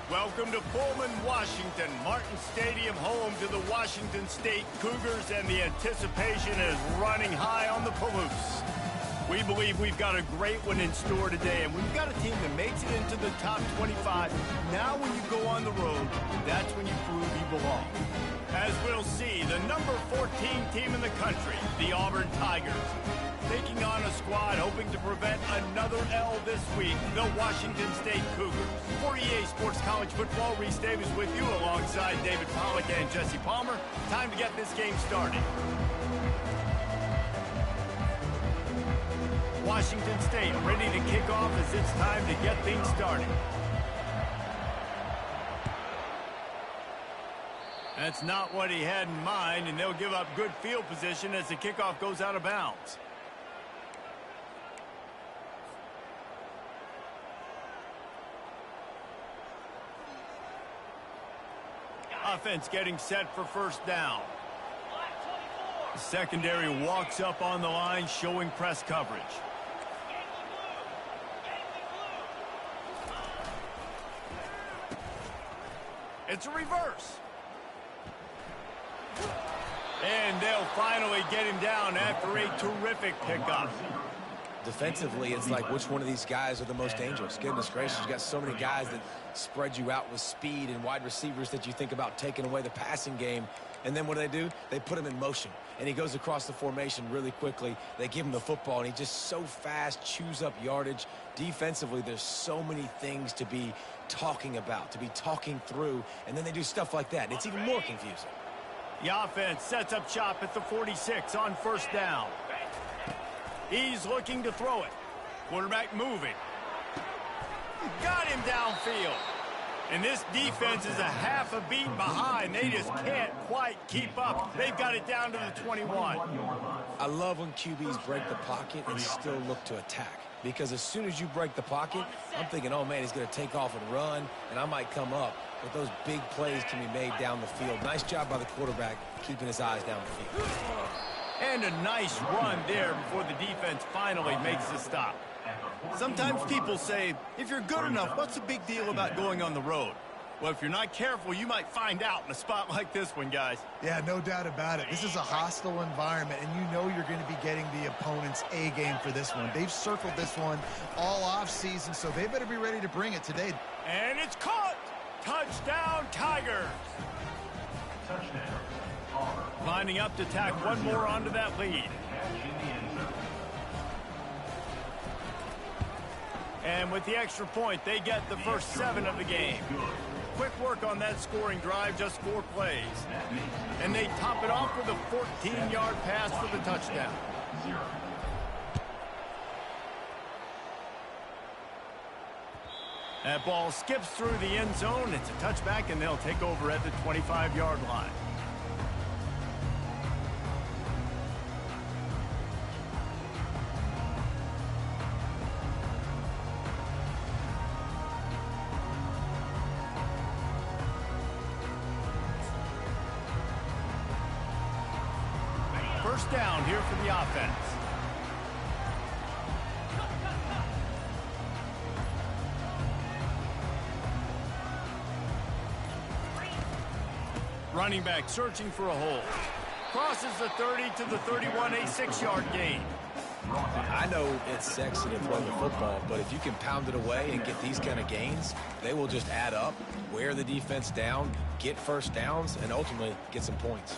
Welcome to Pullman, Washington. Martin Stadium, home to the Washington State Cougars, and the anticipation is running high on the Palouse. We believe we've got a great one in store today, and we've got a team that makes it into the top 25. Now when you go on the road, that's when you prove you belong. As we'll see, the number 14 team in the country, the Auburn Tigers, taking on a squad hoping to prevent another L this week, the Washington State Cougars. For EA Sports College Football, Reese Davis with you alongside David Pollack and Jesse Palmer. Time to get this game started. Washington State ready to kick off as it's time to get things started. That's not what he had in mind, and they'll give up good field position as the kickoff goes out of bounds. Offense getting set for first down. The secondary walks up on the line, showing press coverage. It's a reverse. And they'll finally get him down after a terrific pickup. Defensively, it's like which one of these guys are the most dangerous. Goodness gracious, you got so many guys that spread you out with speed and wide receivers that you think about taking away the passing game. And then what do? They put him in motion. And he goes across the formation really quickly. They give him the football, and he just so fast chews up yardage. Defensively, there's so many things to be talking about, to be talking through. And then they do stuff like that. It's even more confusing. The offense sets up shop at the 46 on first down. He's looking to throw it. Quarterback moving. Got him downfield. And this defense is a half a beat behind. They just can't quite keep up. They've got it down to the 21. I love when QBs break the pocket and still look to attack. Because as soon as you break the pocket, I'm thinking, oh, man, he's going to take off and run, and I might come up. But those big plays can be made down the field. Nice job by the quarterback keeping his eyes down the field. And a nice run there before the defense finally makes the stop. Sometimes people say, if you're good enough, what's the big deal about going on the road? Well, if you're not careful, you might find out in a spot like this one, guys. Yeah, no doubt about it. This is a hostile environment, and you know you're going to be getting the opponent's A game for this one. They've circled this one all offseason, so they better be ready to bring it today. And it's caught! Touchdown, Tigers! Lining up to tack one more onto that lead. And with the extra point, they get the first 7 of the game. Quick work on that scoring drive, just 4 plays. And they top it off with a 14-yard pass for the touchdown. That ball skips through the end zone. It's a touchback, and they'll take over at the 25-yard line. First down here for the offense. Running back searching for a hole. Crosses the 30 to the 31, a 6-yard gain. I know it's sexy to throw the football, but if you can pound it away and get these kind of gains, they will just add up, wear the defense down, get first downs, and ultimately get some points.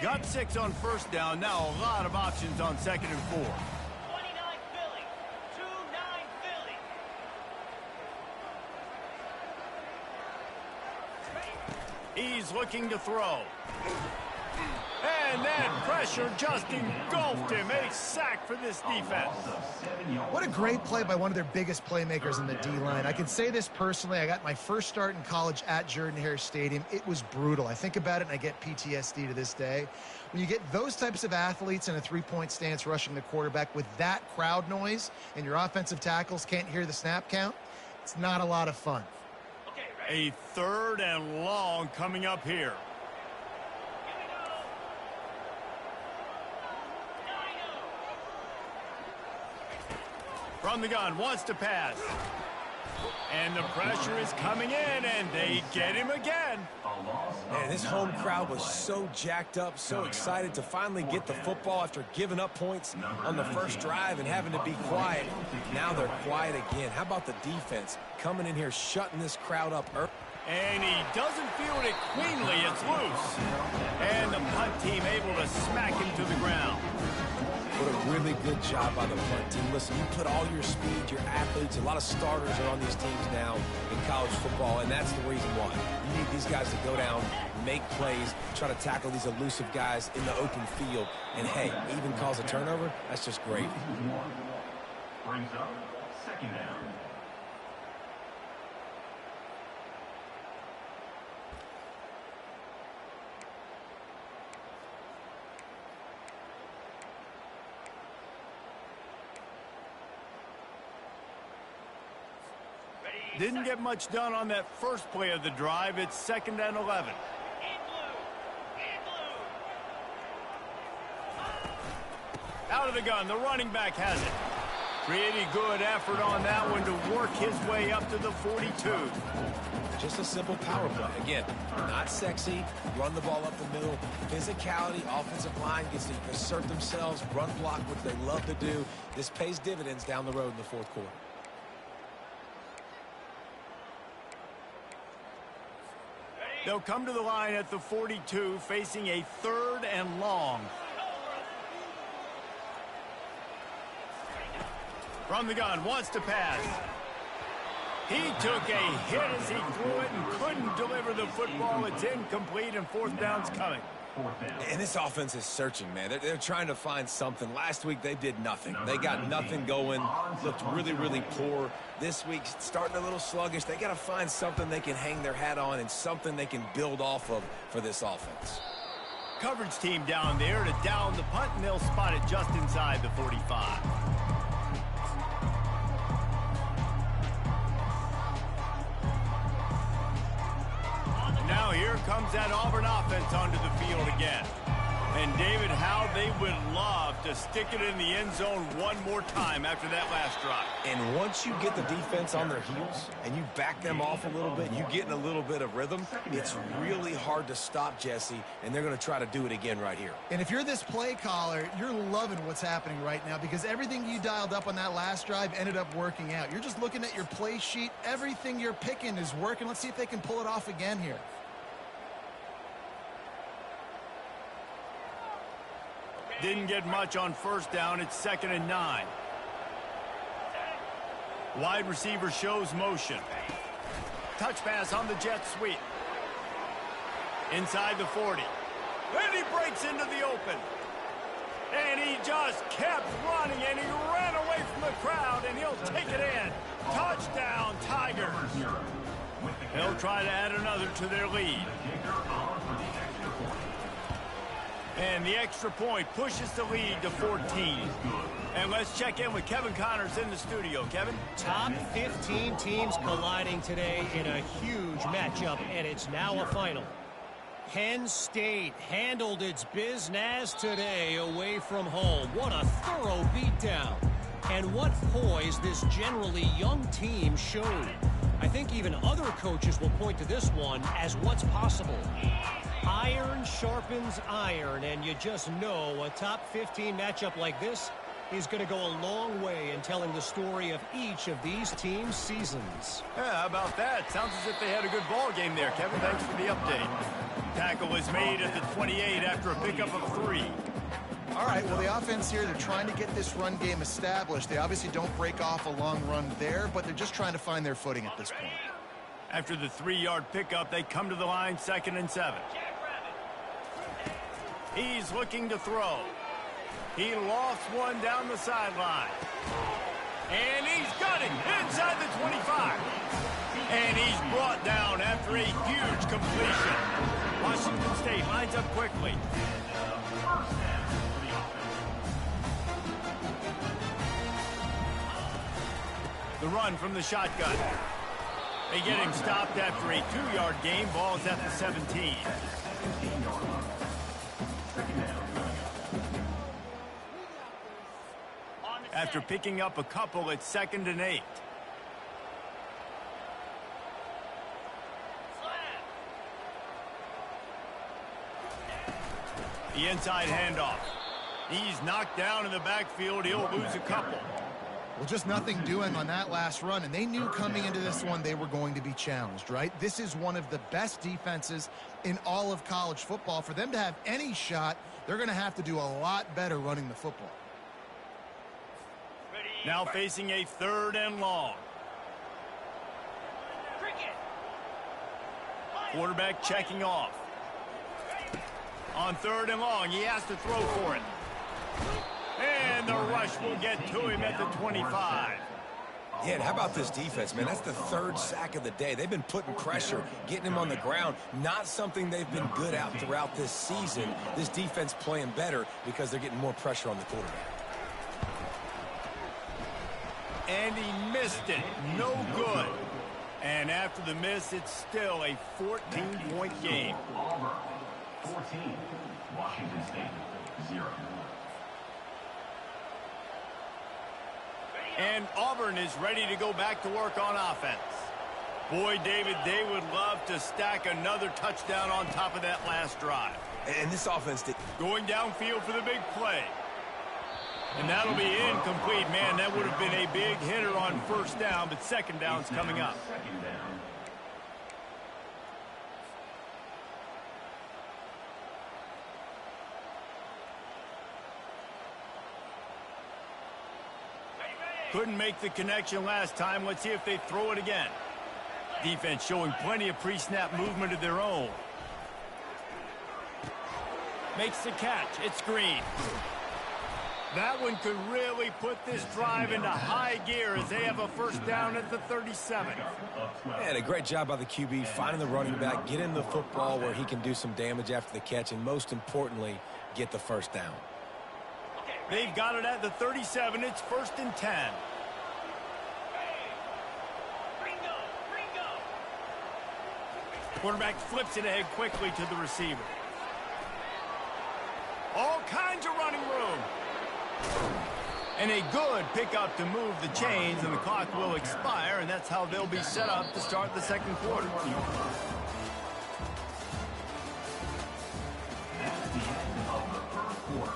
Got 6 on first down. Now a lot of options on 2nd and 4. 29 Philly. 2-9 Philly. He's looking to throw. And that pressure just engulfed him. A sack for this defense. What a great play by one of their biggest playmakers in the D-line. I can say this personally. I got my first start in college at Jordan-Hare Stadium. It was brutal. I think about it, and I get PTSD to this day. When you get those types of athletes in a three-point stance rushing the quarterback with that crowd noise and your offensive tackles can't hear the snap count, it's not a lot of fun. A 3rd and long coming up here. From the gun, wants to pass. And the pressure is coming in, and they get him again. Man, this home crowd was so jacked up, so excited to finally get the football after giving up points on the first drive and having to be quiet. Now they're quiet again. How about the defense coming in here, shutting this crowd up early? And he doesn't field it cleanly. It's loose. And the punt team able to smack him to the ground. What a really good job by the punt team. Listen, you put all your speed, your athletes, a lot of starters are on these teams now in college football, and that's the reason why. You need these guys to go down, make plays, try to tackle these elusive guys in the open field, and hey, even cause a turnover, that's just great. Brings up second down. Didn't get much done on that first play of the drive. It's 2nd and 11. Out of the gun, the running back has it. Pretty good effort on that one to work his way up to the 42. Just a simple power play. Again, not sexy, run the ball up the middle, physicality, offensive line gets to assert themselves, run block, which they love to do. This pays dividends down the road in the fourth quarter. They'll come to the line at the 42, facing a 3rd and long. From the gun, wants to pass. He took a hit as he threw it and couldn't deliver the football. It's incomplete, and 4th down's coming. And this offense is searching, man. They're trying to find something. Last week, they did nothing. They got nothing going, looked really, really poor. This week, starting a little sluggish. They got to find something they can hang their hat on and something they can build off of for this offense. Coverage team down there to down the punt, and they'll spot it just inside the 45. Now here comes that Auburn offense onto the field again. And David, how they would love to stick it in the end zone one more time after that last drive. And once you get the defense on their heels and you back them off a little bit, you get in a little bit of rhythm, it's really hard to stop, Jesse, and they're going to try to do it again right here. And if you're this play caller, you're loving what's happening right now because everything you dialed up on that last drive ended up working out. You're just looking at your play sheet. Everything you're picking is working. Let's see if they can pull it off again here. Didn't get much on 1st down. It's 2nd and 9. Wide receiver shows motion. Touch pass on the jet sweep. Inside the 40. And he breaks into the open. And he just kept running, and he ran away from the crowd, and he'll take it in. Touchdown, Tigers. They'll try to add another to their lead. And the extra point pushes the lead to 14. And let's check in with Kevin Connors in the studio. Kevin? Top 15 teams colliding today in a huge matchup, and it's now a final. Penn State handled its business today away from home. What a thorough beatdown. And what poise this generally young team showed. I think even other coaches will point to this one as what's possible. Iron sharpens iron, and you just know a top 15 matchup like this is going to go a long way in telling the story of each of these teams' seasons. Yeah, how about that? Sounds as if they had a good ball game there, Kevin. Thanks for the update. Tackle is made at the 28 after a pickup of 3. All right, well, the offense here, they're trying to get this run game established. They obviously don't break off a long run there, but they're just trying to find their footing at this point. After the 3-yard pickup, they come to the line 2nd and 7. He's looking to throw. He lost one down the sideline. And he's got it inside the 25. And he's brought down after a huge completion. Washington State lines up quickly. The run from the shotgun. They get him stopped after a 2-yard gain. Ball's at the 17. After picking up a couple, it's 2nd and 8. The inside handoff. He's knocked down in the backfield. He'll lose a couple. Well, just nothing doing on that last run, and they knew coming into this one they were going to be challenged, right? This is one of the best defenses in all of college football. For them to have any shot, they're going to have to do a lot better running the football. Now facing a 3rd and long. Quarterback checking off. On 3rd and long, he has to throw for it. And the rush will get to him at the 25. Yeah, and how about this defense, man? That's the 3rd sack of the day. They've been putting pressure, getting him on the ground. Not something they've been good at throughout this season. This defense playing better because they're getting more pressure on the quarterback. And he missed it. No good. And after the miss, it's still a 14-point game. Auburn, 14. Washington State, 0. And Auburn is ready to go back to work on offense. Boy, David, they would love to stack another touchdown on top of that last drive. And this offense did. Going downfield for the big play. And that'll be incomplete. Man, that would have been a big hitter on 1st down, but 2nd down's coming up. 2nd down. Couldn't make the connection last time. Let's see if they throw it again. Defense showing plenty of pre-snap movement of their own. Makes the catch. It's Green. That one could really put this drive into high gear as they have a 1st down at the 37. And a great job by the QB finding the running back, getting the football where he can do some damage after the catch, and most importantly, get the 1st down. They've got it at the 37. It's 1st and 10. Quarterback flips it ahead quickly to the receiver. All kinds of running room. And a good pickup to move the chains, and the clock will expire, and that's how they'll be set up to start the 2nd quarter. That's the end of the 1st quarter.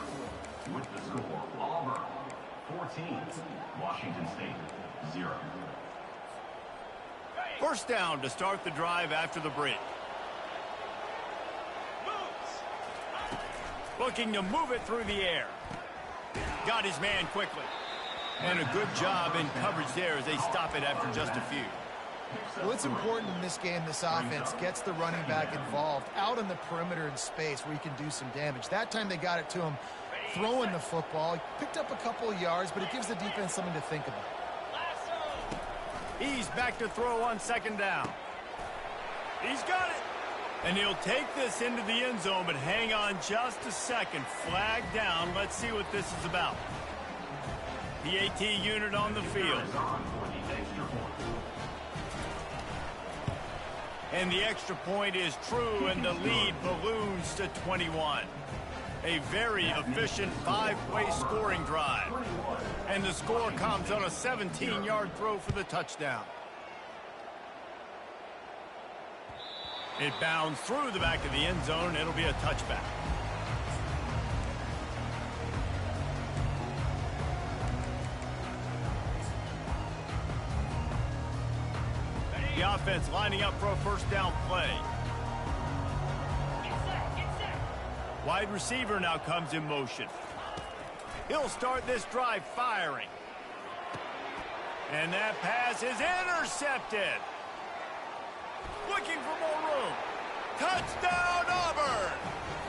With the score, Auburn, 14. Washington State, 0. 1st down to start the drive after the break. Looking to move it through the air. Got his man quickly. And a good job in coverage there as they stop it after just a few. Well, it's important in this game, this offense gets the running back involved out on the perimeter in space where he can do some damage. That time they got it to him throwing the football. He picked up a couple of yards, but it gives the defense something to think about. He's back to throw on 2nd down. He's got it. And he'll take this into the end zone, but hang on just a second. Flag down. Let's see what this is about. PAT unit on the field. And the extra point is true, and the lead balloons to 21. A very efficient 5-play scoring drive. And the score comes on a 17-yard throw for the touchdown. It bounds through the back of the end zone. It'll be a touchback. The offense lining up for a 1st down play. Wide receiver now comes in motion. He'll start this drive firing. And that pass is intercepted. Looking for more room. Touchdown, Auburn!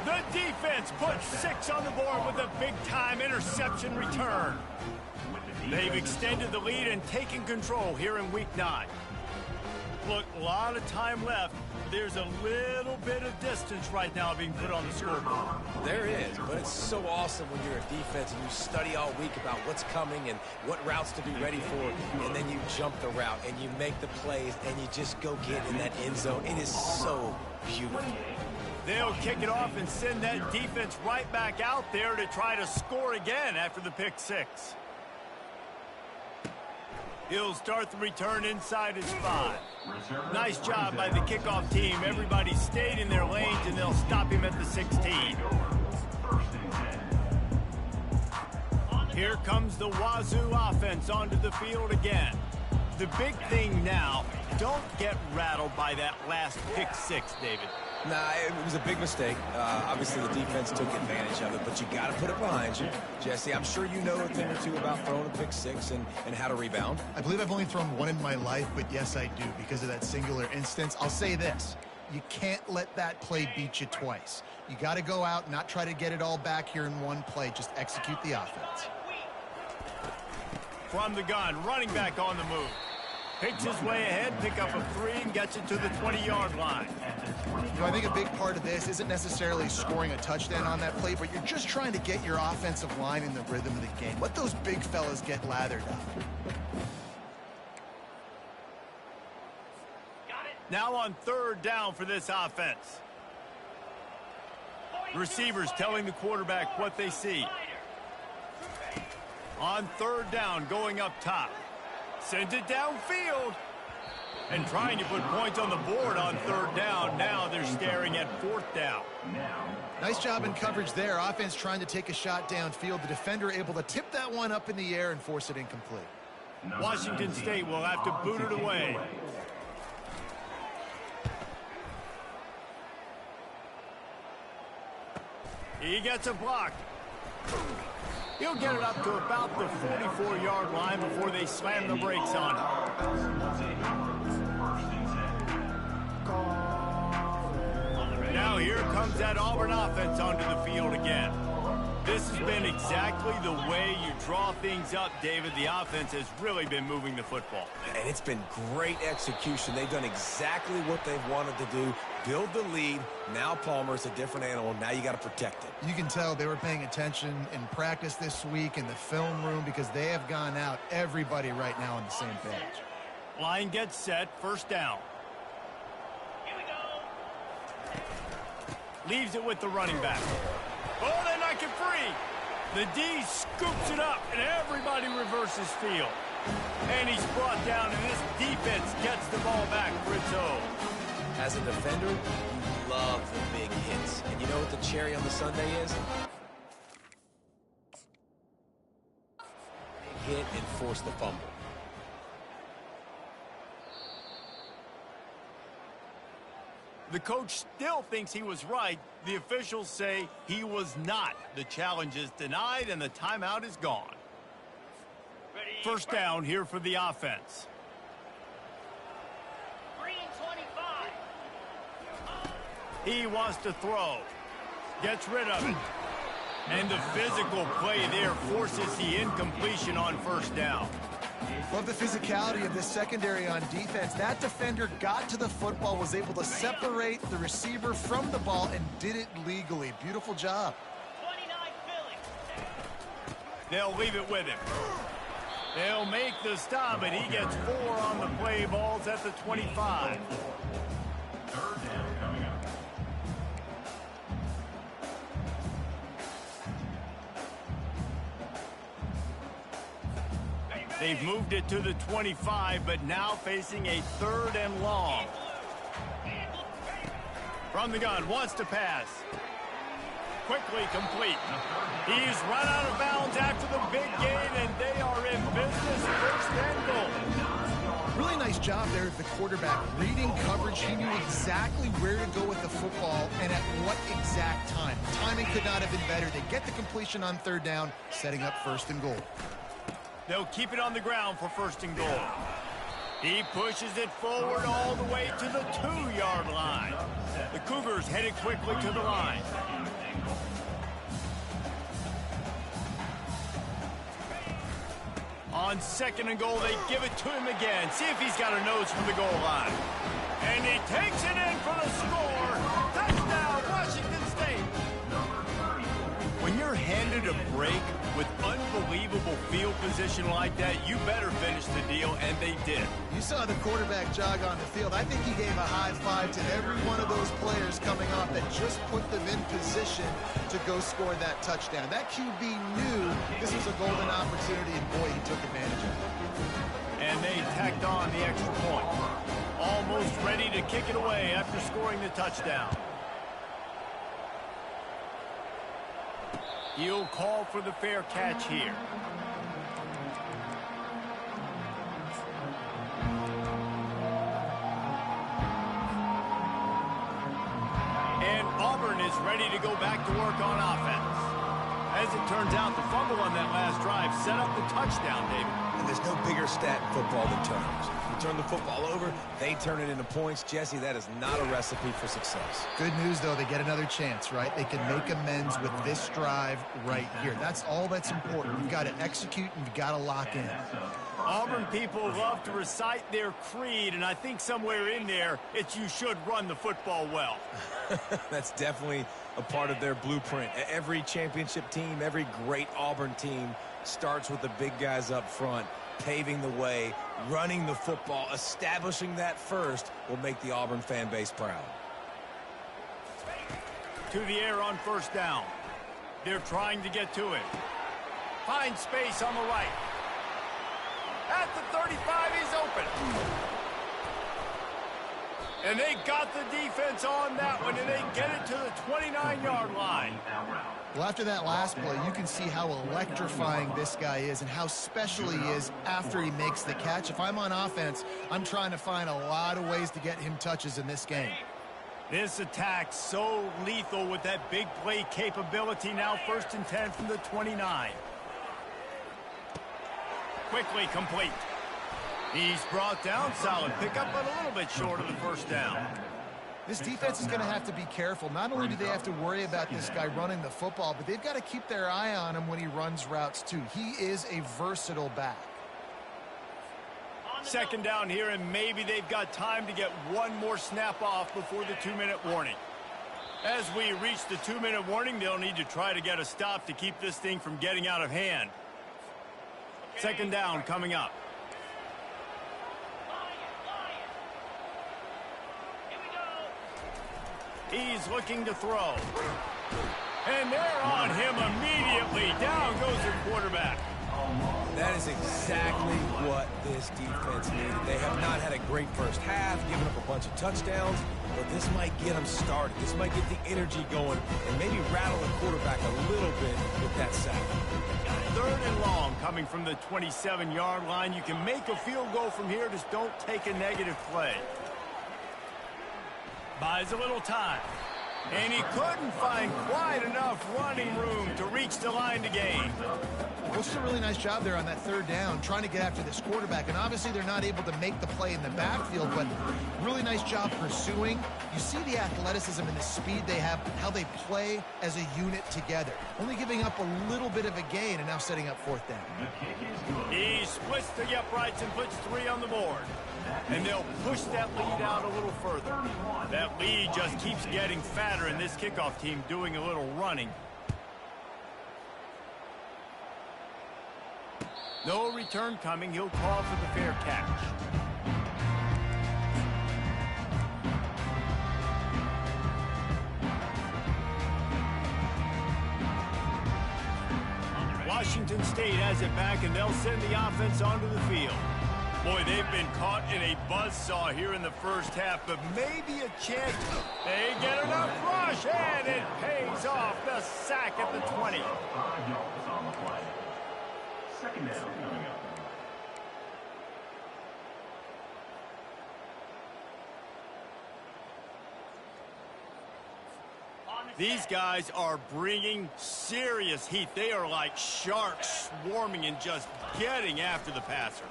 The defense puts 6 on the board with a big-time interception return. They've extended the lead and taken control here in Week 9. Look, a lot of time left. There's a little bit of distance right now being put on the scoreboard. There is, but it's so awesome when you're a defense and you study all week about what's coming and what routes to be ready for, and then you jump the route and you make the plays and you just go get in that end zone. It is so beautiful. They'll kick it off and send that defense right back out there to try to score again after the pick 6. He'll start the return inside his 5. Nice job by the kickoff team. Everybody stayed in their lanes, and they'll stop him at the 16. Here comes the Wazoo offense onto the field again. The big thing now, don't get rattled by that last pick six, David. Nah, it was a big mistake. Obviously, the defense took advantage of it, but you got to put it behind you. Jesse, I'm sure you know a thing or two about throwing a pick six and how to rebound. I believe I've only thrown one in my life, but yes, I do because of that singular instance. I'll say this. You can't let that play beat you twice. You got to go out and not try to get it all back here in one play. Just execute the offense. From the gun, running back on the move. Picks his way ahead, pick up a 3, and gets it to the 20-yard line. You know, I think a big part of this isn't necessarily scoring a touchdown on that play, but you're just trying to get your offensive line in the rhythm of the game. Let those big fellas get lathered up. Now on third down for this offense. Receivers telling the quarterback what they see. On third down, going up top. Sends it downfield. And trying to put points on the board on third down. Now they're staring at fourth down. Nice job in coverage there. Offense trying to take a shot downfield. The defender able to tip that one up in the air and force it incomplete. Washington State will have to boot it away. He gets a block. He'll get it up to about the 44-yard line before they slam the brakes on him. Now here comes that Auburn offense onto the field again. This has been exactly the way you draw things up, David. The offense has really been moving the football. And it's been great execution. They've done exactly what they've wanted to do. Build the lead. Now Palmer's a different animal. Now you got to protect it. You can tell they were paying attention in practice this week in the film room because they have gone out, everybody right now on the same page. Line gets set, first down. Here we go. Leaves it with the running back. Oh, they knock it free. The D scoops it up, and everybody reverses field. And he's brought down, and this defense gets the ball back for its own. As a defender, you love the big hits. And you know what the cherry on the sundae is? Big hit and force the fumble. The coach still thinks he was right. The officials say he was not. The challenge is denied, and the timeout is gone. First down here for the offense. Green 25. He wants to throw. Gets rid of it. And the physical play there forces the incompletion on first down. Love the physicality of this secondary on defense. That defender got to the football, was able to separate the receiver from the ball, and did it legally. Beautiful job. 29 Philly. They'll leave it with him. They'll make the stop, and he gets 4 on the play. Balls at the 25. Third down coming up. They've moved it to the 25, but now facing a third and long. From the gun, wants to pass. Quickly complete. He's run out of bounds after the big gain, and they are in business. First and goal. Really nice job there of the quarterback. Reading coverage, he knew exactly where to go with the football and at what exact time. Timing could not have been better. They get the completion on third down, setting up first and goal. They'll keep it on the ground for first and goal. He pushes it forward all the way to the 2-yard line. The Cougars headed quickly to the line. On second and goal, they give it to him again. See if he's got a nose from the goal line. And he takes it in for the score. Touchdown, Washington State. When you're handed a break with unbelievable field position like that, you better finish the deal, and they did. You saw the quarterback jog on the field. I think he gave a high five to every one of those players coming off that just put them in position to go score that touchdown. That QB knew this was a golden opportunity, and boy, he took advantage of it. And they tacked on the extra point. Almost ready to kick it away after scoring the touchdown. He'll call for the fair catch here. Auburn is ready to go back to work on offense. As it turns out, the fumble on that last drive set up the touchdown, David. And there's no bigger stat in football than turnovers. If you turn the football over, they turn it into points. Jesse, that is not a recipe for success. Good news, though, they get another chance, right? They can make amends with this drive right here. That's all that's important. You've got to execute and you've got to lock in. Auburn people love to recite their creed, and I think somewhere in there, it's you should run the football well. That's definitely a part of their blueprint. Every championship team, every great Auburn team starts with the big guys up front, paving the way, running the football, establishing that first will make the Auburn fan base proud. To the air on first down. They're trying to get to it. Find space on the right. At the 35, he's open. And they got the defense on that one, and they get it to the 29-yard line. Well, after that last play, you can see how electrifying this guy is and how special he is after he makes the catch. If I'm on offense, I'm trying to find a lot of ways to get him touches in this game. This attack so lethal with that big play capability. Now 1st and 10 from the 29. Quickly complete. He's brought down. Solid pickup, but a little bit short of the first down. This defense is going to have to be careful. Not only do they have to worry about this guy running the football, but they've got to keep their eye on him when he runs routes too. He is a versatile back. 2nd down here, and maybe they've got time to get one more snap off before the 2-minute warning. As we reach the 2-minute warning, they'll need to try to get a stop to keep this thing from getting out of hand. 2nd down coming up. He's looking to throw. And they're on him immediately. Down goes their quarterback. That is exactly what this defense needed. They have not had a great first half, given up a bunch of touchdowns, but this might get them started. This might get the energy going and maybe rattle the quarterback a little bit with that sack. 3rd and long coming from the 27-yard line. You can make a field goal from here, just don't take a negative play. Buys a little time. And he couldn't find quite enough running room to reach the line to gain. Well, it's a really nice job there on that 3rd down, trying to get after this quarterback. And obviously they're not able to make the play in the backfield, but really nice job pursuing. You see the athleticism and the speed they have, how they play as a unit together. Only giving up a little bit of a gain and now setting up 4th down. He splits the uprights and puts 3 on the board. And they'll push that lead out a little further. That lead just keeps getting fatter, and this kickoff team doing a little running. No return coming. He'll call for the fair catch. Washington State has it back, and they'll send the offense onto the field. Boy, they've been caught in a buzzsaw here in the first half, but maybe a chance. They get enough rush, and it pays off. The sack at the 20. 5 yards on the play. 2nd down coming up. These guys are bringing serious heat. They are like sharks swarming and just getting after the passer.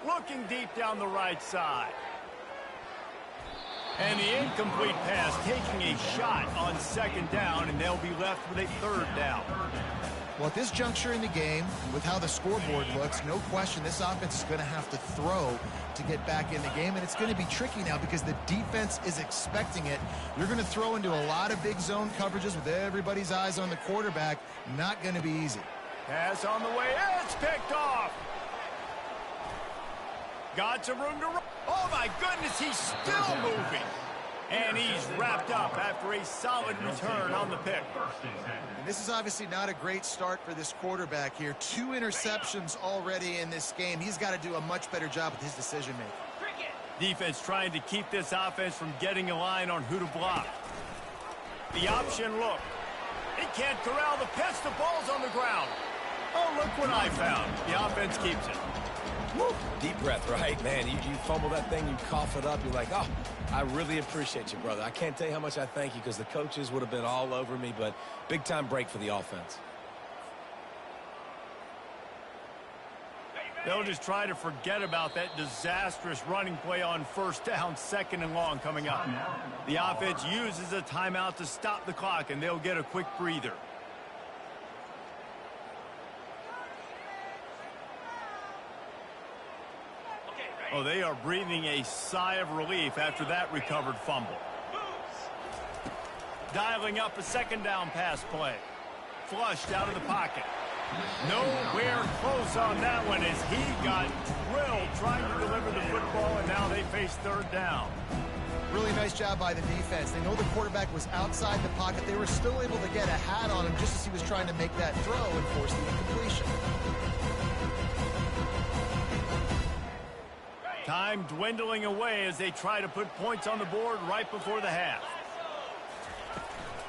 Looking deep down the right side. And the incomplete pass taking a shot on 2nd down, and they'll be left with a 3rd down. Well, at this juncture in the game, with how the scoreboard looks, no question this offense is going to have to throw to get back in the game, and it's going to be tricky now because the defense is expecting it. You're going to throw into a lot of big zone coverages with everybody's eyes on the quarterback. Not going to be easy. Pass on the way. It's picked off. Got some room to run. Oh, my goodness, he's still moving. And he's wrapped up after a solid return on the pick. And this is obviously not a great start for this quarterback here. 2 interceptions already in this game. He's got to do a much better job with his decision-making. Defense trying to keep this offense from getting a line on who to block. The option look. He can't corral the pitch. The ball's on the ground. Oh, look what I found. The offense keeps it. Deep breath, right? Man, you fumble that thing, you cough it up, you're like, oh, I really appreciate you, brother. I can't tell you how much I thank you because the coaches would have been all over me, but big-time break for the offense. They'll just try to forget about that disastrous running play on first down, 2nd and long coming up. The offense uses a timeout to stop the clock, and they'll get a quick breather. Oh, they are breathing a sigh of relief after that recovered fumble. Dialing up a 2nd down pass play. Flushed out of the pocket. Nowhere close on that one as he got drilled trying to deliver the football, and now they face 3rd down. Really nice job by the defense. They know the quarterback was outside the pocket. They were still able to get a hat on him just as he was trying to make that throw and force the incompletion. Time dwindling away as they try to put points on the board right before the half.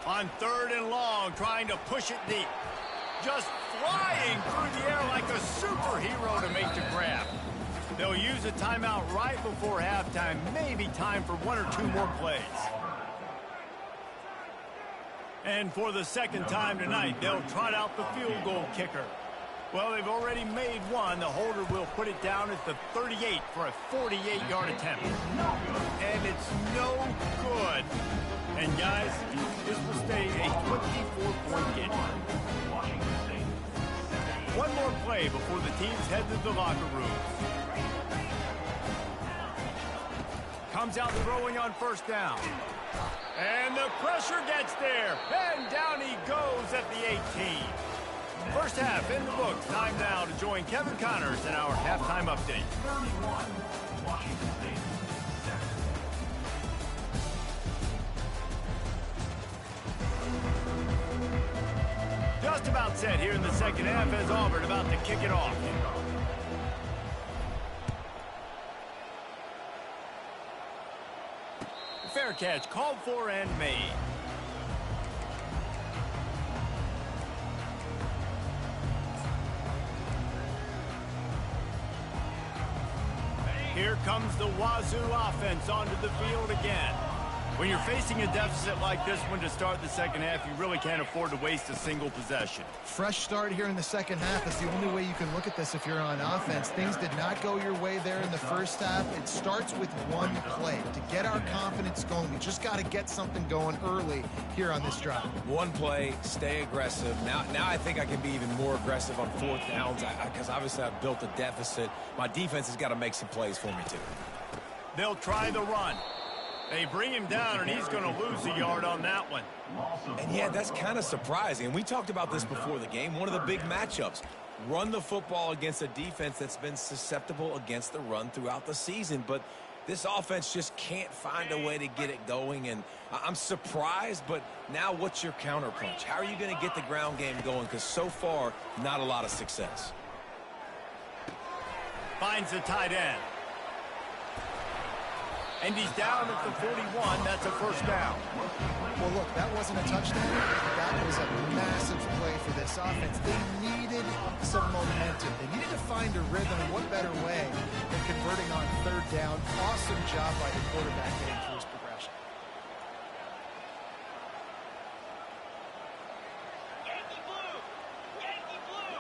On 3rd and long, trying to push it deep. Just flying through the air like a superhero to make the grab. They'll use a timeout right before halftime, maybe time for 1 or 2 more plays. And for the 2nd time tonight, they'll trot out the field goal kicker. Well, they've already made one. The holder will put it down at the 38 for a 48-yard attempt. And it's no good. And, guys, this will stay a 24-point game. One more play before the teams head to the locker rooms. Comes out throwing on 1st down. And the pressure gets there. And down he goes at the 18. First half in the books. Time now to join Kevin Connors in our halftime update. 31, Washington State. Just about set here in the 2nd half as Auburn about to kick it off. Fair catch called for and made. Here comes the Wazoo offense onto the field again. When you're facing a deficit like this one to start the 2nd half, you really can't afford to waste a single possession. Fresh start here in the 2nd half. That's the only way you can look at this if you're on offense. Things did not go your way there in the 1st half. It starts with one play. To get our confidence going, we just got to get something going early here on this drive. One play, stay aggressive. Now I think I can be even more aggressive on 4th downs because obviously I've built a deficit. My defense has got to make some plays for me, too. They'll try the run. They bring him down, and he's going to lose a yard on that one. And, yeah, that's kind of surprising. And we talked about this before the game. One of the big matchups. Run the football against a defense that's been susceptible against the run throughout the season. But this offense just can't find a way to get it going. And I'm surprised, but now what's your counterpunch? How are you going to get the ground game going? Because so far, not a lot of success. Finds the tight end. And he's down at the 41. That's a 1st down. Well, look, that wasn't a touchdown. That was a massive play for this offense. They needed some momentum. They needed to find a rhythm, and what better way than converting on 3rd down. Awesome job by the quarterback getting through his progression. Yankee blue! Yankee blue!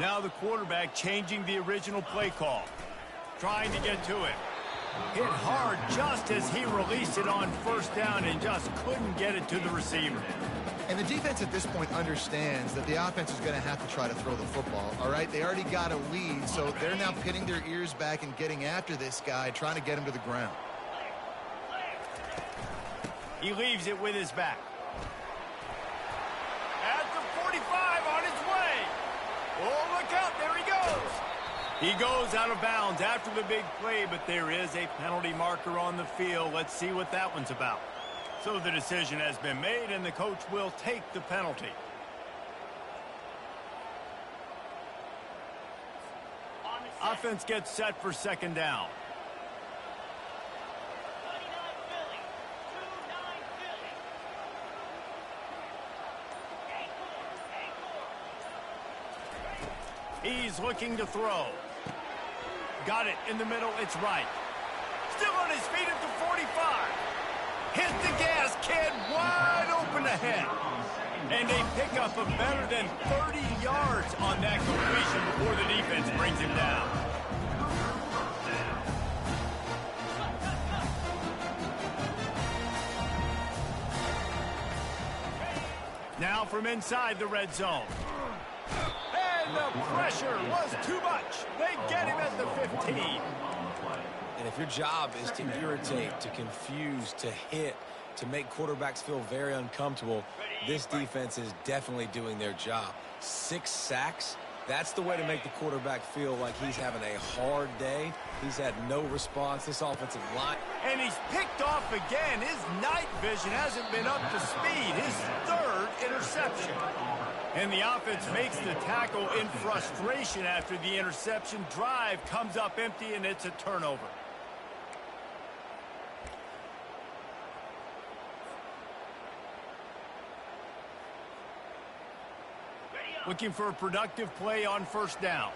Now the quarterback changing the original play call. Trying to get to it. Hit hard just as he released it on 1st down and just couldn't get it to the receiver. And the defense at this point understands that the offense is going to have to try to throw the football, all right? They already got a lead, so they're now pinning their ears back and getting after this guy, trying to get him to the ground. He leaves it with his back. At the 45 on his way. Oh, look out, there he goes. He goes out of bounds after the big play, but there is a penalty marker on the field. Let's see what that one's about. So the decision has been made, and the coach will take the penalty. Offense gets set for 2nd down. 29 Philly. 29 Philly. He's looking to throw. Got it in the middle. It's right. Still on his feet at the 45. Hit the gas, kid. Wide open ahead. And a pickup of better than 30 yards on that completion before the defense brings him down. Now from inside the red zone. And the pressure was too much. They get him at the 15. And if your job is to irritate, to confuse, to hit, to make quarterbacks feel very uncomfortable, this defense is definitely doing their job. 6 sacks, that's the way to make the quarterback feel like he's having a hard day. He's had no response. This offensive line. And he's picked off again. His night vision hasn't been up to speed. His 3rd interception. And the offense makes the tackle in frustration after the interception. Drive comes up empty, and it's a turnover. Looking for a productive play on first down.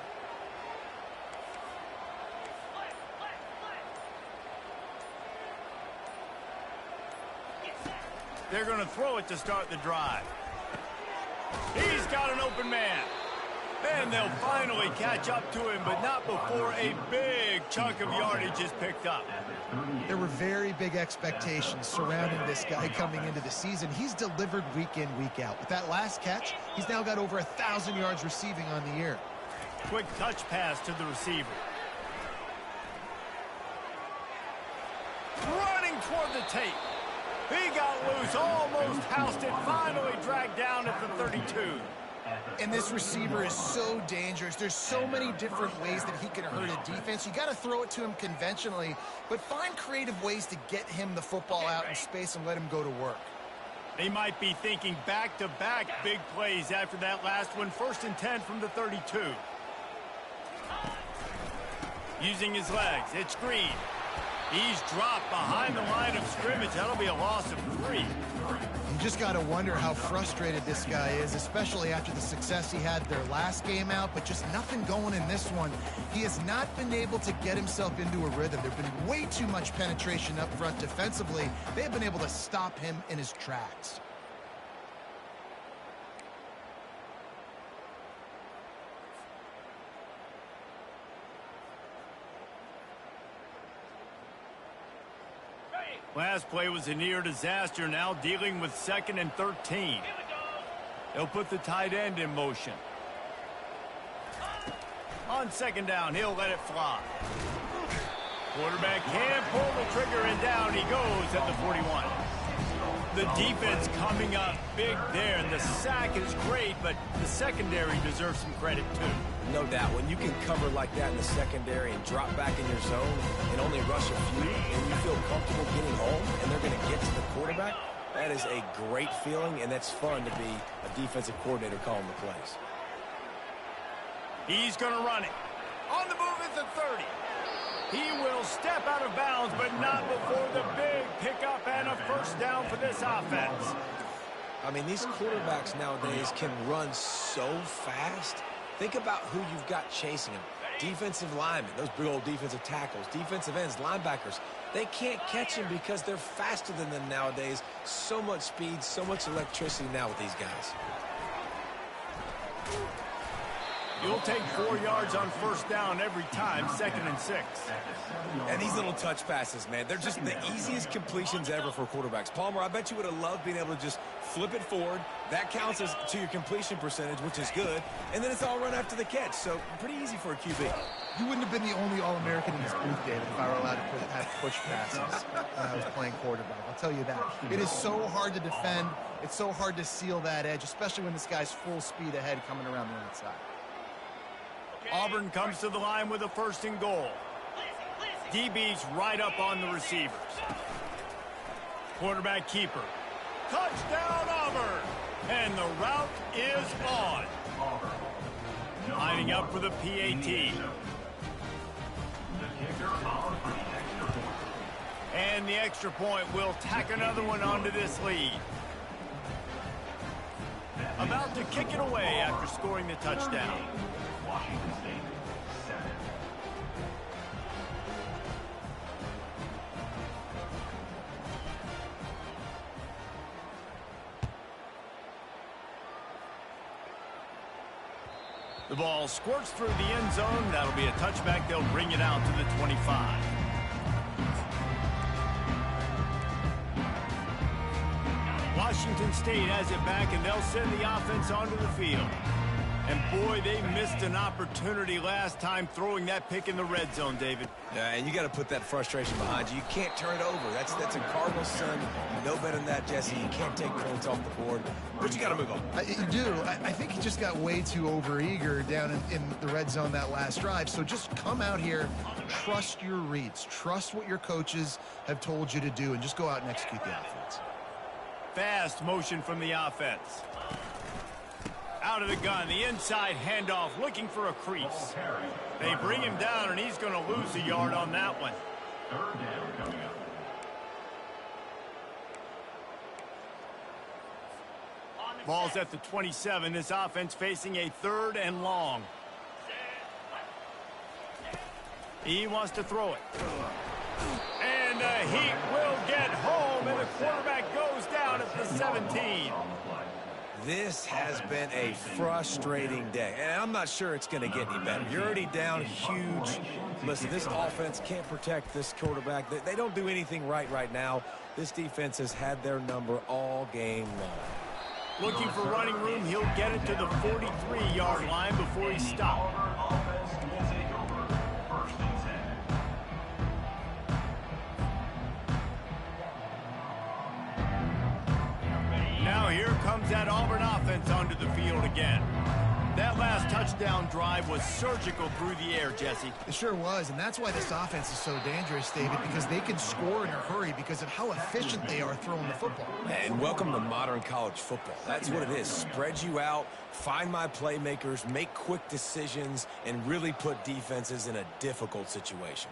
They're going to throw it to start the drive. He's got an open man. And they'll finally catch up to him, but not before a big chunk of yardage is picked up. There were very big expectations surrounding this guy coming into the season. He's delivered week in, week out. With that last catch, he's now got over 1,000 yards receiving on the year. Quick touch pass to the receiver. Running toward the tape. He got loose, almost housed it, finally dragged down at the 32. And this receiver is so dangerous. There's so many different ways that he can hurt a defense. You got to throw it to him conventionally, but find creative ways to get him the football out in space and let him go to work. They might be thinking back-to-back big plays after that last one. 1st and 10 from the 32. Using his legs, it's Green. He's dropped behind the line of scrimmage. That'll be a loss of 3. You just got to wonder how frustrated this guy is, especially after the success he had their last game out, but just nothing going in this one. He has not been able to get himself into a rhythm. There's been way too much penetration up front defensively. They've been able to stop him in his tracks. Last play was a near disaster, now dealing with 2nd and 13. They'll put the tight end in motion. On 2nd down, he'll let it fly. Quarterback can pull the trigger, and down he goes at the 41. The defense coming up big there, and the sack is great, but the secondary deserves some credit too. No doubt. When you can cover like that in the secondary and drop back in your zone and only rush a few, and you feel comfortable getting home, and they're going to get to the quarterback, that is a great feeling, and that's fun to be a defensive coordinator calling the plays. He's going to run it. On the move at the 30. He will step out of bounds, but not before the big pickup and a 1st down for this offense. I mean, these quarterbacks nowadays can run so fast. Think about who you've got chasing them. Defensive linemen, those big old defensive tackles, defensive ends, linebackers. They can't catch them because they're faster than them nowadays. So much speed, so much electricity now with these guys. You'll take 4 yards on 1st down every time, 2nd and 6. And these little touch passes, man, they're just the easiest completions ever for quarterbacks. Palmer, I bet you would have loved being able to just flip it forward. That counts as to your completion percentage, which is good. And then it's all run after the catch, so pretty easy for a QB. You wouldn't have been the only All-American in this booth, David, if I were allowed to have push passes when I was playing quarterback. I'll tell you that. It is so hard to defend. It's so hard to seal that edge, especially when this guy's full speed ahead coming around the outside. Auburn comes to the line with a 1st and goal. DB's right up on the receivers. Quarterback keeper. Touchdown, Auburn! And the route is on. Lining up for the PAT. And the extra point will tack another one onto this lead. About to kick it away after scoring the touchdown. The ball squirts through the end zone. That'll be a touchback. They'll bring it out to the 25. Washington State has it back, and they'll send the offense onto the field. And boy, they missed an opportunity last time throwing that pick in the red zone, David. Yeah, and you got to put that frustration behind you. You can't turn it over. That's a Cardinals son. You know better than that, Jesse. You can't take points off the board, but you got to move on. You do. I think he just got way too overeager down in the red zone that last drive. So just come out here, trust your reads, trust what your coaches have told you to do, and just go out and execute the offense. Fast motion from the offense. Out of the gun, the inside handoff, looking for a crease. They bring him down, and he's going to lose a yard on that one. Third down coming up. Ball's at the 27. This offense facing a 3rd and long. He wants to throw it. And he will get home, and the quarterback goes down at the 17. This has been a frustrating day, and I'm not sure it's going to get any better. You're already down huge. Listen, this offense can't protect this quarterback. They don't do anything right now. This defense has had their number all game long. Looking for running room. He'll get it to the 43-yard line before he stopped. Now here comes that Auburn offense onto the field again. That last touchdown drive was surgical through the air, Jesse. It sure was, and that's why this offense is so dangerous, David, because they can score in a hurry because of how efficient they are throwing the football. And welcome to modern college football. That's what it is. Spread you out, find my playmakers, make quick decisions, and really put defenses in a difficult situation.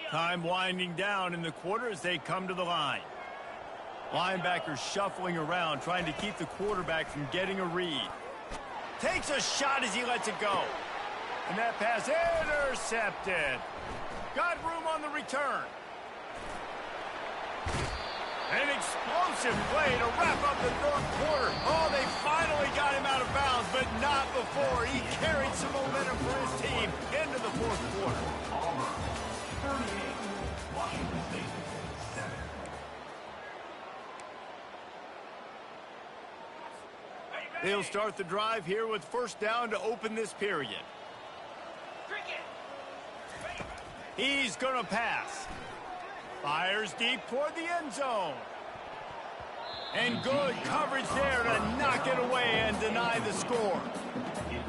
Time winding down in the quarter as they come to the line. Linebackers shuffling around, trying to keep the quarterback from getting a read. Takes a shot as he lets it go. And that pass intercepted. Got room on the return. An explosive play to wrap up the 3rd quarter. Oh, they finally got him out of bounds, but not before. He carried some momentum for his team into the 4th quarter. 38, Washington State 7. They'll start the drive here with 1st down to open this period. He's going to pass. Fires deep toward the end zone. And good coverage there to knock it away and deny the score.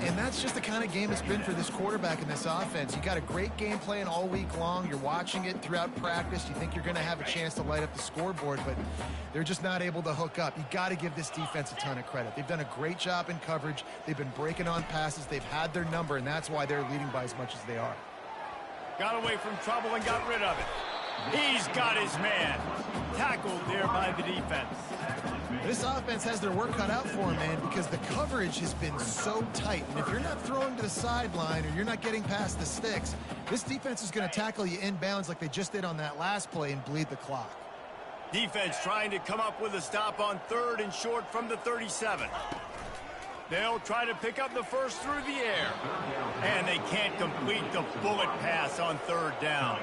And that's just the kind of game it's been for this quarterback in this offense. You got a great game plan all week long. You're watching it throughout practice. You think you're going to have a chance to light up the scoreboard, but they're just not able to hook up. You got to give this defense a ton of credit. They've done a great job in coverage. They've been breaking on passes. They've had their number, and that's why they're leading by as much as they are. Got away from trouble and got rid of it. He's got his man. Tackled there by the defense. This offense has their work cut out for them, man, because the coverage has been so tight. And if you're not throwing to the sideline or you're not getting past the sticks, this defense is going to tackle you inbounds like they just did on that last play and bleed the clock. Defense trying to come up with a stop on 3rd and short from the 37. They'll try to pick up the first through the air. And they can't complete the bullet pass on 3rd down.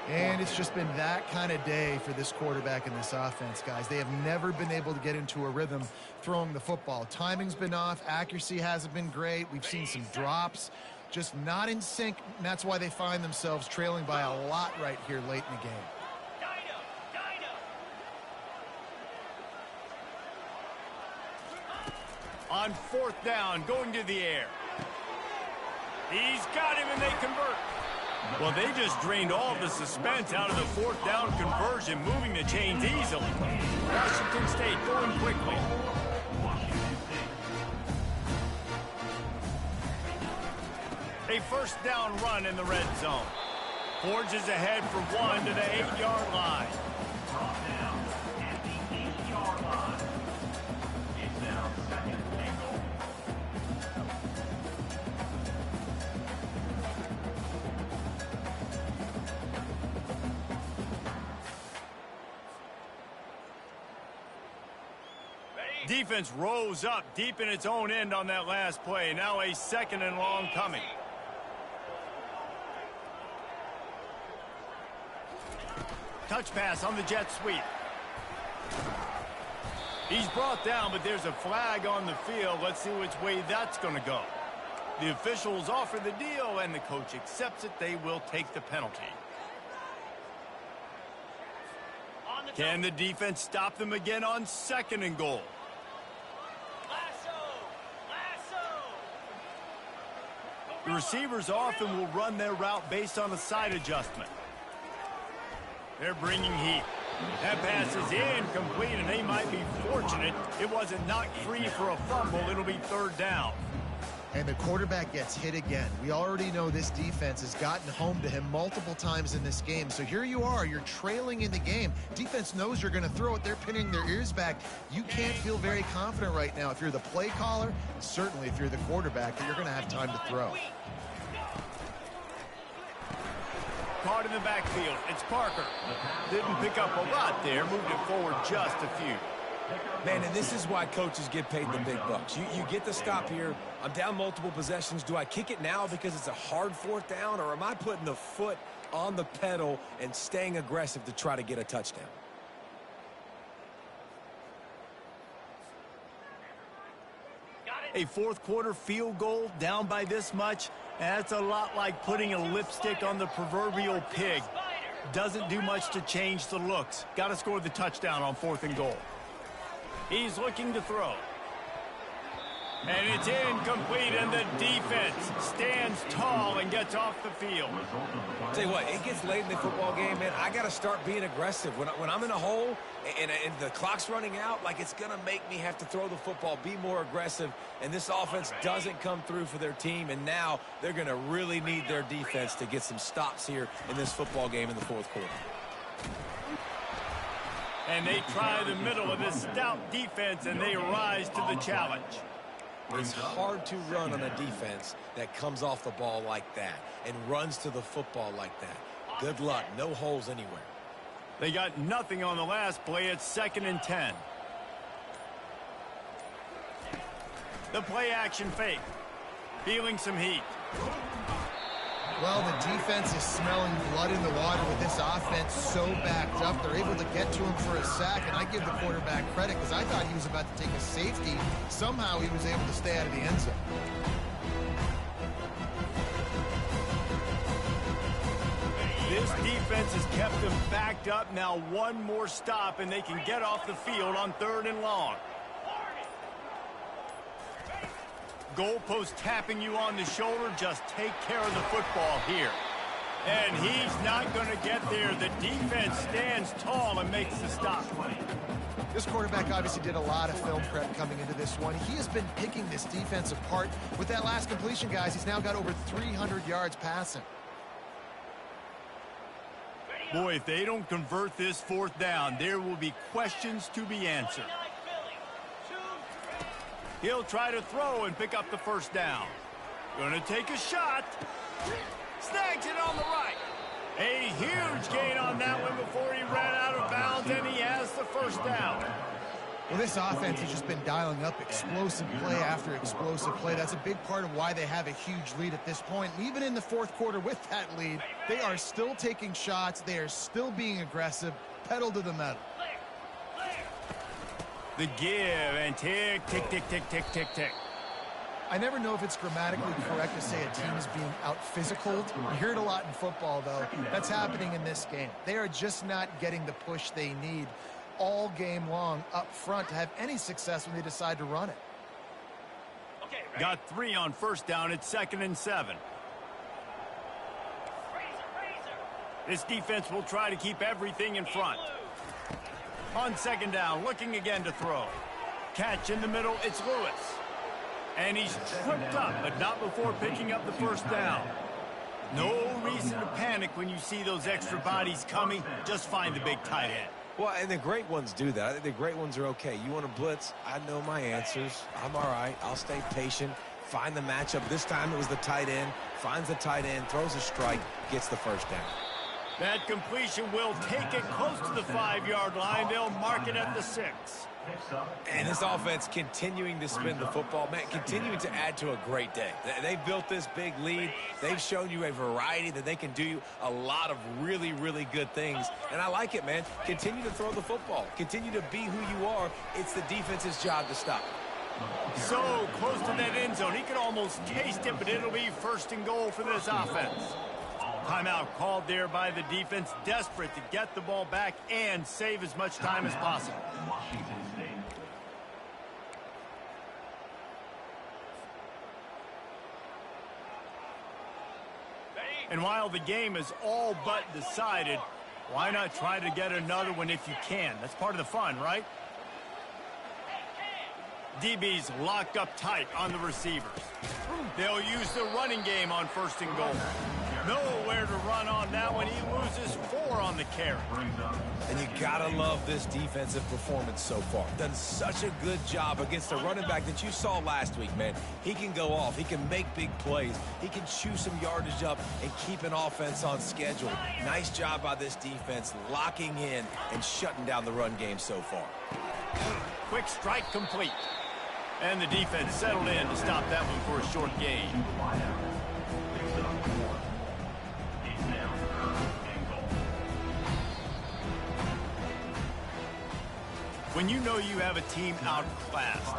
And it's just been that kind of day for this quarterback and this offense, guys. They have never been able to get into a rhythm throwing the football. Timing's been off. Accuracy hasn't been great. We've seen some drops. Just not in sync. And that's why they find themselves trailing by a lot right here late in the game. On 4th down, going to the air. He's got him, and they convert. Well, they just drained all of the suspense out of the 4th down conversion, moving the chains easily. Washington State going quickly. A 1st down run in the red zone. Forges ahead for 1 to the 8-yard line. Brought down at the 8-yard line. It's now 2nd and goal. Defense rose up deep in its own end on that last play. Now a 2nd and long coming. Touch pass on the jet sweep. He's brought down, but there's a flag on the field. Let's see which way that's going to go. The officials offer the deal, and the coach accepts it. They will take the penalty. Can the defense stop them again on 2nd and goal? The receivers often will run their route based on a side adjustment. They're bringing heat. That pass is incomplete, and they might be fortunate it wasn't knocked free for a fumble. It'll be 3rd down. And the quarterback gets hit again. We already know this defense has gotten home to him multiple times in this game. So here you are, you're trailing in the game. Defense knows you're going to throw it. They're pinning their ears back. You can't feel very confident right now if you're the play caller, certainly if you're the quarterback, that you're going to have time to throw. Caught in the backfield. It's Parker. Didn't pick up a lot there. Moved it forward just a few. Man, and this is why coaches get paid the big bucks. You get the stop here. I'm down multiple possessions. Do I kick it now because it's a hard 4th down, or am I putting the foot on the pedal and staying aggressive to try to get a touchdown? A 4th quarter field goal down by this much, that's a lot like putting a lipstick on the proverbial pig. Doesn't do much to change the looks. Got to score the touchdown on 4th and goal. He's looking to throw. And it's incomplete, and the defense stands tall and gets off the field. Tell you what, it gets late in the football game, man. I got to start being aggressive. When I'm in a hole and the clock's running out, like, it's going to make me have to throw the football, be more aggressive, and this offense doesn't come through for their team, and now they're going to really need their defense to get some stops here in this football game in the 4th quarter. And they try the middle of this stout defense, and they rise to the challenge. It's hard to run on a defense that comes off the ball like that and runs to the football like that. Good luck. No holes anywhere. They got nothing on the last play. It's 2nd and 10. The play action fake. Feeling some heat. Well, the defense is smelling blood in the water with this offense so backed up. They're able to get to him for a sack, and I give the quarterback credit because I thought he was about to take a safety. Somehow he was able to stay out of the end zone. This defense has kept them backed up. Now one more stop, and they can get off the field on 3rd and long. Goalpost tapping you on the shoulder. Just take care of the football here. And he's not going to get there. The defense stands tall and makes the stop. This quarterback obviously did a lot of film prep coming into this one. He has been picking this defense apart. With that last completion, guys, he's now got over 300 yards passing. Boy, if they don't convert this 4th down, there will be questions to be answered. He'll try to throw and pick up the 1st down. Gonna take a shot. Snags it on the right. A huge gain on that one before he ran out of bounds, and he has the 1st down. Well, this offense has just been dialing up explosive play after explosive play. That's a big part of why they have a huge lead at this point. And even in the 4th quarter with that lead, they are still taking shots. They are still being aggressive, pedal to the metal. The give and tick, tick, tick, tick, tick, tick, tick. I never know if it's grammatically correct to say a team is being out-physicaled. You hear it a lot in football, though. That's happening in this game. They are just not getting the push they need all game long up front to have any success when they decide to run it. Got 3 on 1st down. It's 2nd and 7. This defense will try to keep everything in front. On 2nd down, looking again to throw. Catch in the middle, it's Lewis. And he's tripped up, but not before picking up the 1st down. No reason to panic when you see those extra bodies coming. Just find the big tight end. Well, and the great ones do that. I think the great ones are okay. You want to blitz? I know my answers. I'm all right. I'll stay patient. Find the matchup. This time it was the tight end. Finds the tight end, throws a strike, gets the 1st down. That completion will take it close to the 5-yard line. They'll mark it at the 6. Picks up. And this offense continuing to spin the football, man, continuing to add to a great day. They've built this big lead. They've shown you a variety that they can do a lot of really, really good things. And I like it, man. Continue to throw the football. Continue to be who you are. It's the defense's job to stop. So close to that end zone. He could almost taste it, but it'll be first and goal for this offense. Timeout called there by the defense, desperate to get the ball back and save as much time as possible. Washington State. And while the game is all but decided, why not try to get another one if you can? That's part of the fun, right? DB's locked up tight on the receivers. They'll use the running game on first and goal. Nowhere to run on that one. He loses 4 on the carry. And you gotta love this defensive performance so far. Done such a good job against the running back that you saw last week, man. He can go off. He can make big plays. He can chew some yardage up and keep an offense on schedule. Nice job by this defense locking in and shutting down the run game so far. Quick strike complete. And the defense settled in to stop that one for a short gain. When you know you have a team outclassed,